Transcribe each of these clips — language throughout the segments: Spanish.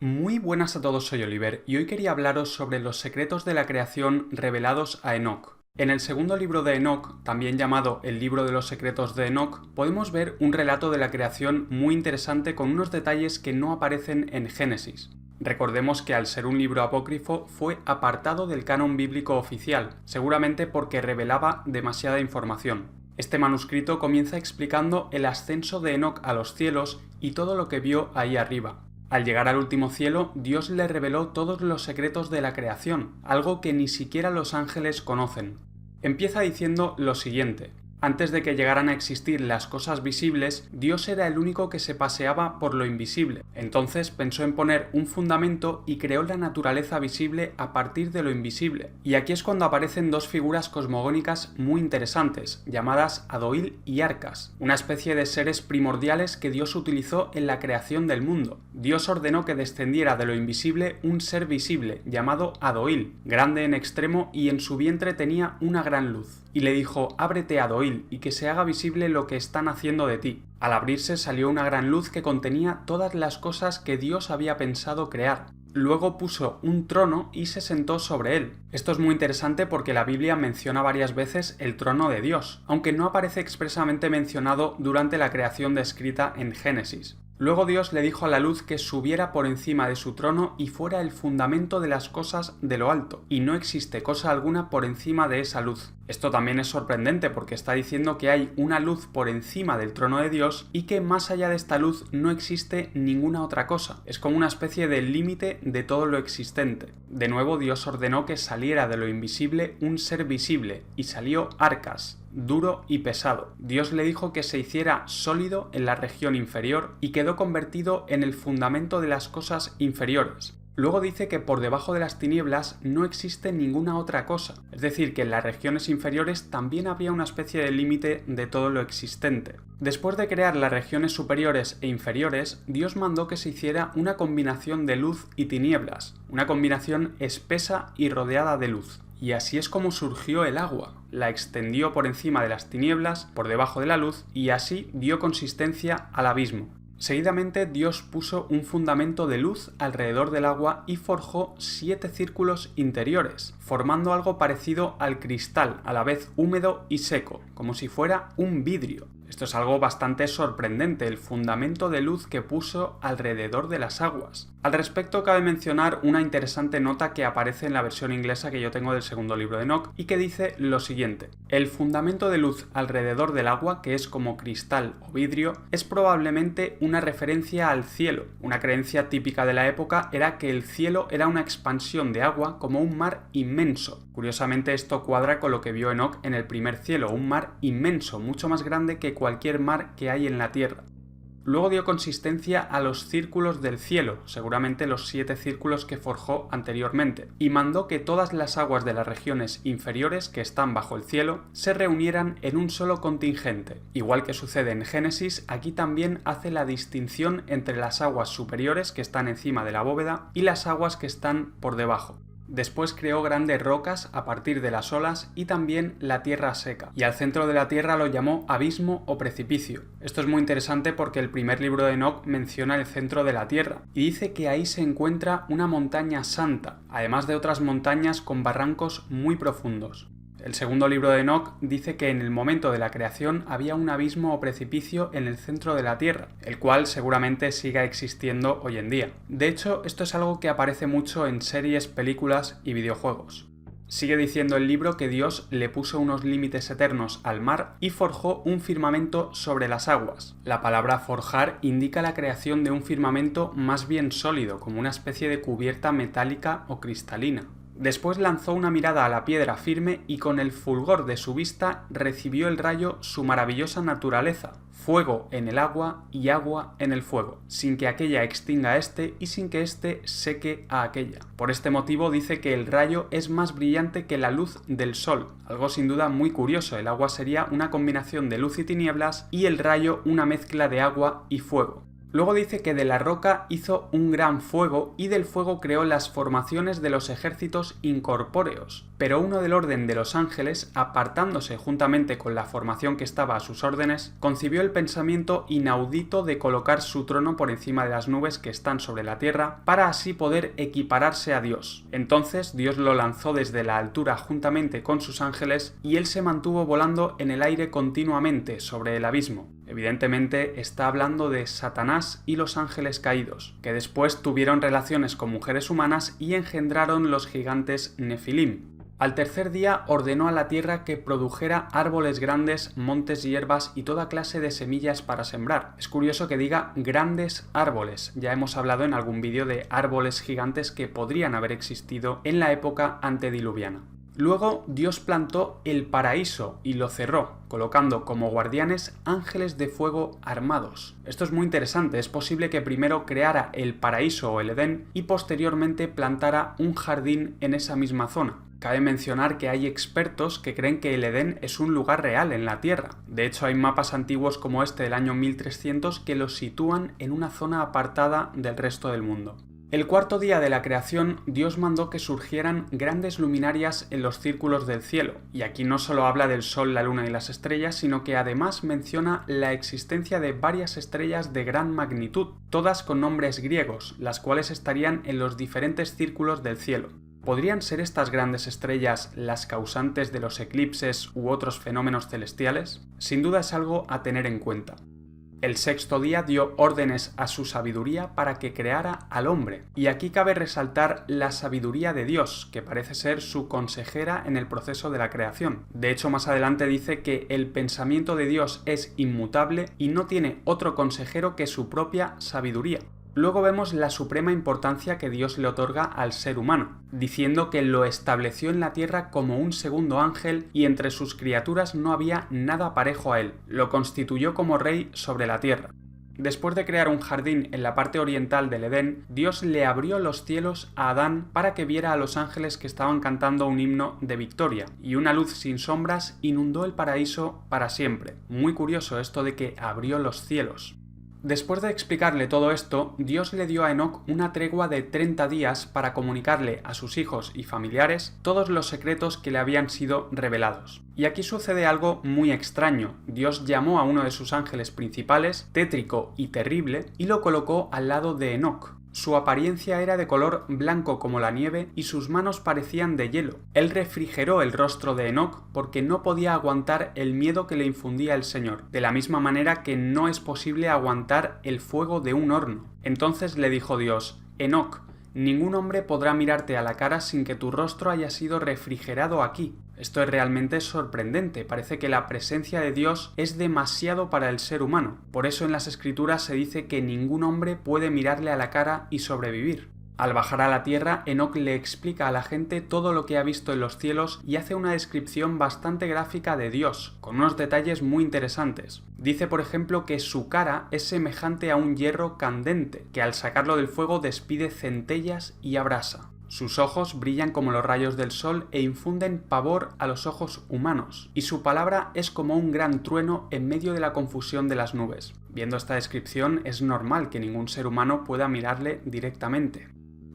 Muy buenas a todos, soy Oliver y hoy quería hablaros sobre los secretos de la creación revelados a Enoc. En el segundo libro de Enoc, también llamado el libro de los secretos de Enoc, podemos ver un relato de la creación muy interesante con unos detalles que no aparecen en Génesis. Recordemos que al ser un libro apócrifo fue apartado del canon bíblico oficial, seguramente porque revelaba demasiada información. Este manuscrito comienza explicando el ascenso de Enoc a los cielos y todo lo que vio ahí arriba. Al llegar al último cielo, Dios le reveló todos los secretos de la creación, algo que ni siquiera los ángeles conocen. Empieza diciendo lo siguiente: antes de que llegaran a existir las cosas visibles, Dios era el único que se paseaba por lo invisible. Entonces pensó en poner un fundamento y creó la naturaleza visible a partir de lo invisible. Y aquí es cuando aparecen dos figuras cosmogónicas muy interesantes, llamadas Adoil y Arcas, una especie de seres primordiales que Dios utilizó en la creación del mundo. Dios ordenó que descendiera de lo invisible un ser visible, llamado Adoil, grande en extremo, y en su vientre tenía una gran luz. Y le dijo: ábrete, Adoil, y que se haga visible lo que están haciendo de ti. Al abrirse salió una gran luz que contenía todas las cosas que Dios había pensado crear. Luego puso un trono y se sentó sobre él. Esto es muy interesante porque la Biblia menciona varias veces el trono de Dios, aunque no aparece expresamente mencionado durante la creación descrita en Génesis. Luego Dios le dijo a la luz que subiera por encima de su trono y fuera el fundamento de las cosas de lo alto, y no existe cosa alguna por encima de esa luz. Esto también es sorprendente porque está diciendo que hay una luz por encima del trono de Dios y que más allá de esta luz no existe ninguna otra cosa. Es como una especie de límite de todo lo existente. De nuevo Dios ordenó que saliera de lo invisible un ser visible, y salió Arcas, duro y pesado. Dios le dijo que se hiciera sólido en la región inferior y quedó convertido en el fundamento de las cosas inferiores. Luego dice que por debajo de las tinieblas no existe ninguna otra cosa, es decir, que en las regiones inferiores también habría una especie de límite de todo lo existente. Después de crear las regiones superiores e inferiores, Dios mandó que se hiciera una combinación de luz y tinieblas, una combinación espesa y rodeada de luz. Y así es como surgió el agua. La extendió por encima de las tinieblas, por debajo de la luz, y así dio consistencia al abismo. Seguidamente Dios puso un fundamento de luz alrededor del agua y forjó 7 círculos interiores, formando algo parecido al cristal, a la vez húmedo y seco, como si fuera un vidrio. Esto es algo bastante sorprendente, el fundamento de luz que puso alrededor de las aguas. Al respecto cabe mencionar una interesante nota que aparece en la versión inglesa que yo tengo del segundo libro de Enoc y que dice lo siguiente: el fundamento de luz alrededor del agua, que es como cristal o vidrio, es probablemente una referencia al cielo. Una creencia típica de la época era que el cielo era una expansión de agua como un mar inmenso. Curiosamente esto cuadra con lo que vio Enoc en el primer cielo, un mar inmenso, mucho más grande que cualquier mar que hay en la tierra. Luego dio consistencia a los círculos del cielo, seguramente los 7 círculos que forjó anteriormente, y mandó que todas las aguas de las regiones inferiores que están bajo el cielo se reunieran en un solo contingente. Igual que sucede en Génesis, aquí también hace la distinción entre las aguas superiores que están encima de la bóveda y las aguas que están por debajo. Después creó grandes rocas a partir de las olas y también la tierra seca, y al centro de la tierra lo llamó abismo o precipicio. Esto es muy interesante porque el primer libro de Enoc menciona el centro de la tierra y dice que ahí se encuentra una montaña santa, además de otras montañas con barrancos muy profundos. El segundo libro de Enoc dice que en el momento de la creación había un abismo o precipicio en el centro de la Tierra, el cual seguramente siga existiendo hoy en día. De hecho, esto es algo que aparece mucho en series, películas y videojuegos. Sigue diciendo el libro que Dios le puso unos límites eternos al mar y forjó un firmamento sobre las aguas. La palabra forjar indica la creación de un firmamento más bien sólido, como una especie de cubierta metálica o cristalina. Después lanzó una mirada a la piedra firme y con el fulgor de su vista recibió el rayo su maravillosa naturaleza, fuego en el agua y agua en el fuego, sin que aquella extinga a este y sin que éste seque a aquella. Por este motivo dice que el rayo es más brillante que la luz del sol, algo sin duda muy curioso. El agua sería una combinación de luz y tinieblas y el rayo una mezcla de agua y fuego. Luego dice que de la roca hizo un gran fuego y del fuego creó las formaciones de los ejércitos incorpóreos. Pero uno del orden de los ángeles, apartándose juntamente con la formación que estaba a sus órdenes, concibió el pensamiento inaudito de colocar su trono por encima de las nubes que están sobre la tierra, para así poder equipararse a Dios. Entonces Dios lo lanzó desde la altura juntamente con sus ángeles y él se mantuvo volando en el aire continuamente sobre el abismo. Evidentemente está hablando de Satanás y los ángeles caídos, que después tuvieron relaciones con mujeres humanas y engendraron los gigantes Nefilim. Al tercer día ordenó a la tierra que produjera árboles grandes, montes, hierbas y toda clase de semillas para sembrar. Es curioso que diga grandes árboles. Ya hemos hablado en algún vídeo de árboles gigantes que podrían haber existido en la época antediluviana. Luego Dios plantó el paraíso y lo cerró, colocando como guardianes ángeles de fuego armados. Esto es muy interesante, es posible que primero creara el paraíso o el Edén y posteriormente plantara un jardín en esa misma zona. Cabe mencionar que hay expertos que creen que el Edén es un lugar real en la Tierra. De hecho, hay mapas antiguos como este del año 1300 que lo sitúan en una zona apartada del resto del mundo. El cuarto día de la creación, Dios mandó que surgieran grandes luminarias en los círculos del cielo, y aquí no solo habla del sol, la luna y las estrellas, sino que además menciona la existencia de varias estrellas de gran magnitud, todas con nombres griegos, las cuales estarían en los diferentes círculos del cielo. ¿Podrían ser estas grandes estrellas las causantes de los eclipses u otros fenómenos celestiales? Sin duda es algo a tener en cuenta. El sexto día dio órdenes a su sabiduría para que creara al hombre. Y aquí cabe resaltar la sabiduría de Dios, que parece ser su consejera en el proceso de la creación. De hecho, más adelante dice que el pensamiento de Dios es inmutable y no tiene otro consejero que su propia sabiduría. Luego vemos la suprema importancia que Dios le otorga al ser humano, diciendo que lo estableció en la tierra como un segundo ángel y entre sus criaturas no había nada parejo a él, lo constituyó como rey sobre la tierra. Después de crear un jardín en la parte oriental del Edén, Dios le abrió los cielos a Adán para que viera a los ángeles que estaban cantando un himno de victoria, y una luz sin sombras inundó el paraíso para siempre. Muy curioso esto de que abrió los cielos. Después de explicarle todo esto, Dios le dio a Enoc una tregua de 30 días para comunicarle a sus hijos y familiares todos los secretos que le habían sido revelados. Y aquí sucede algo muy extraño. Dios llamó a uno de sus ángeles principales, tétrico y terrible, y lo colocó al lado de Enoc. Su apariencia era de color blanco como la nieve y sus manos parecían de hielo. Él refrigeró el rostro de Enoc porque no podía aguantar el miedo que le infundía el Señor, de la misma manera que no es posible aguantar el fuego de un horno. Entonces le dijo Dios: Enoc, ningún hombre podrá mirarte a la cara sin que tu rostro haya sido refrigerado aquí. Esto es realmente sorprendente, parece que la presencia de Dios es demasiado para el ser humano. Por eso en las Escrituras se dice que ningún hombre puede mirarle a la cara y sobrevivir. Al bajar a la tierra, Enoc le explica a la gente todo lo que ha visto en los cielos y hace una descripción bastante gráfica de Dios, con unos detalles muy interesantes. Dice, por ejemplo, que su cara es semejante a un hierro candente, que al sacarlo del fuego despide centellas y abrasa. Sus ojos brillan como los rayos del sol e infunden pavor a los ojos humanos, y su palabra es como un gran trueno en medio de la confusión de las nubes. Viendo esta descripción, es normal que ningún ser humano pueda mirarle directamente.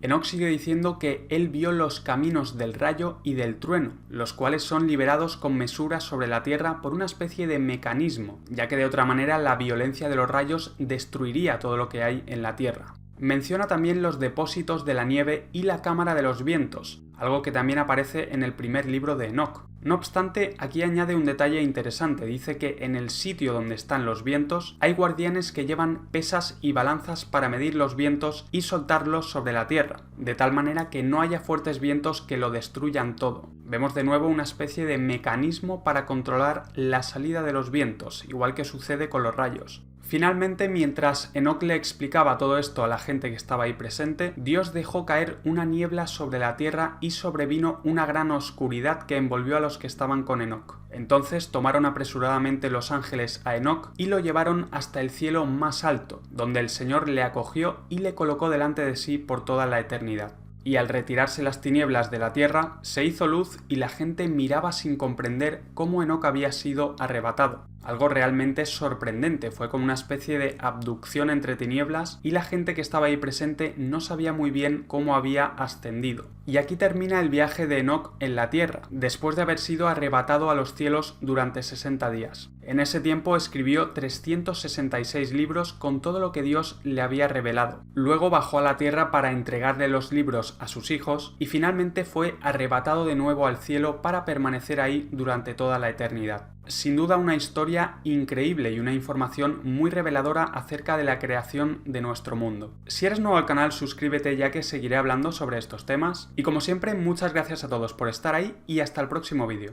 Enoc sigue diciendo que él vio los caminos del rayo y del trueno, los cuales son liberados con mesura sobre la tierra por una especie de mecanismo, ya que de otra manera la violencia de los rayos destruiría todo lo que hay en la tierra. Menciona también los depósitos de la nieve y la cámara de los vientos, algo que también aparece en el primer libro de Enoc. No obstante, aquí añade un detalle interesante. Dice que en el sitio donde están los vientos hay guardianes que llevan pesas y balanzas para medir los vientos y soltarlos sobre la tierra, de tal manera que no haya fuertes vientos que lo destruyan todo. Vemos de nuevo una especie de mecanismo para controlar la salida de los vientos, igual que sucede con los rayos. Finalmente, mientras Enoc le explicaba todo esto a la gente que estaba ahí presente, Dios dejó caer una niebla sobre la tierra y sobrevino una gran oscuridad que envolvió a los que estaban con Enoc. Entonces tomaron apresuradamente los ángeles a Enoc y lo llevaron hasta el cielo más alto, donde el Señor le acogió y le colocó delante de sí por toda la eternidad. Y al retirarse las tinieblas de la tierra, se hizo luz y la gente miraba sin comprender cómo Enoc había sido arrebatado. Algo realmente sorprendente, fue como una especie de abducción entre tinieblas y la gente que estaba ahí presente no sabía muy bien cómo había ascendido. Y aquí termina el viaje de Enoc en la tierra, después de haber sido arrebatado a los cielos durante 60 días. En ese tiempo escribió 366 libros con todo lo que Dios le había revelado. Luego bajó a la tierra para entregarle los libros a sus hijos y finalmente fue arrebatado de nuevo al cielo para permanecer ahí durante toda la eternidad. Sin duda una historia increíble y una información muy reveladora acerca de la creación de nuestro mundo. Si eres nuevo al canal, suscríbete ya que seguiré hablando sobre estos temas. Y como siempre, muchas gracias a todos por estar ahí y hasta el próximo vídeo.